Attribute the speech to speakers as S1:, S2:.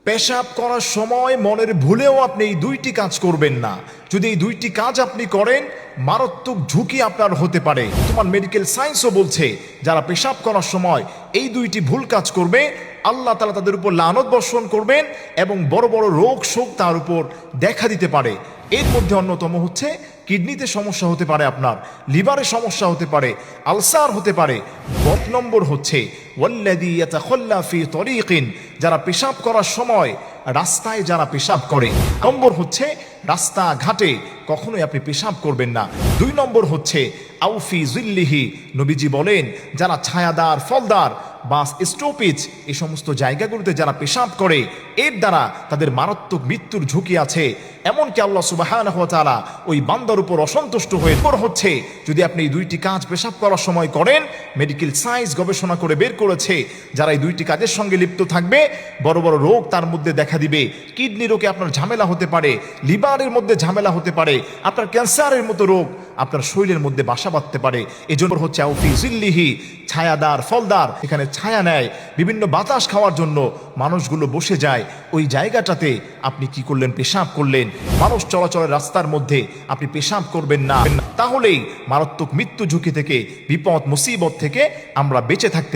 S1: পেশাব করার সময় মনের ভুলেও আপনি এই দুইটি কাজ করবেন না। যদি এই দুইটি কাজ আপনি করেন, মারাত্মক ঝুঁকি আপনার হতে পারে। তোমার মেডিকেল সায়েন্সও বলছে যারা পেশাব করার সময় এই দুইটি ভুল কাজ করবে, আল্লাহ তাআলা তাদের উপর লানত বর্ষণ করবেন এবং বড় বড় রোগ শোক তার উপর দেখা দিতে পারে। এর মধ্যে অন্যতম হচ্ছে কিডনিতে সমস্যা হতে পারে, আপনার লিভারে সমস্যা হতে পারে, আলসার হতে পারে। ১০ নম্বর হচ্ছে ওয়াল্লাযী ইয়াতাখাল্লা ফি তরিকিন, যারা পেশাব করার সময় রাস্তায় যারা পেশাব করে। নম্বর হচ্ছে রাস্তাঘাটে কখনোই আপনি পেশাব করবেন না। ২ নম্বর হচ্ছে আউফি জিল্লিহি, নবীজি বলেন যারা ছায়াদার ফলদার বা স্টপেজ এই সমস্ত জায়গাগুলোতে যারা পেশাব করে, এর দ্বারা তাদের মারাত্মক মৃত্যুর ঝুঁকি আছে। এমনকি আল্লাহ সুবহানাহু ওয়া তাআলা ওই বান্দার উপর অসন্তুষ্ট হয়ে হচ্ছে যদি আপনি এই দুইটি কাজ পেশাব করার সময় করেন। মেডিকেল সায়েন্স গবেষণা করে বের করেছে যারা এই দুইটি কাজের সঙ্গে লিপ্ত থাকবে, বড় বড় রোগ তার মধ্যে দেখা দিবে। কিডনি রোগে আপনার ঝামেলা হতে পারে, লিভারের মধ্যে ঝামেলা হতে পারে, আপনার ক্যান্সারের মতো রোগ আপনার শরীরের মধ্যে বাসা বাঁধতে পারে। এই জন্য হচ্ছে আউফি জিল্লিহি, ছায়াদার ফলদার, এখানে ছায়া নেয়, বিভিন্ন বাতাস খাওয়ার জন্য মানুষগুলো বসে যায়। ওই জায়গাটাতে আপনি কি করলেন? পেশাব করলেন। মানুষ চলাচলের রাস্তার মধ্যে আপনি পেশাব করবেন না, তাহলেই মারাত্মক মৃত্যু ঝুঁকি থেকে, বিপদ মুসিবত থেকে আমরা বেঁচে থাকতে